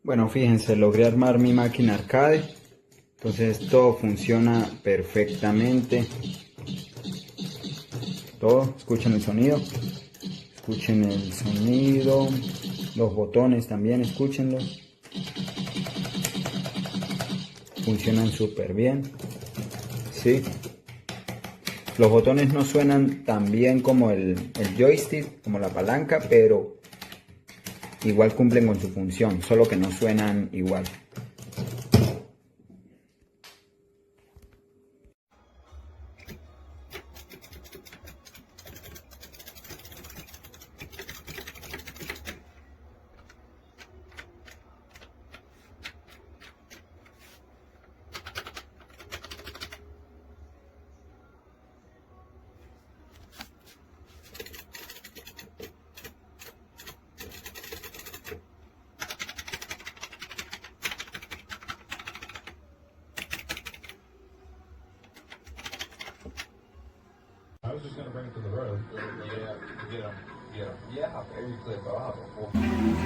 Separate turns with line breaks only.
Bueno, fíjense, logré armar mi máquina arcade. Entonces todo funciona perfectamente. Todo, escuchen el sonido. Escuchen el sonido. Los botones también, escúchenlos. Funcionan súper bien. ¿Sí? Los botones no suenan tan bien como el joystick, como la palanca, pero igual cumplen con su función, solo que no suenan igual.
I was just gonna bring it to the road.
Yeah, get them. Yeah, every clip I have a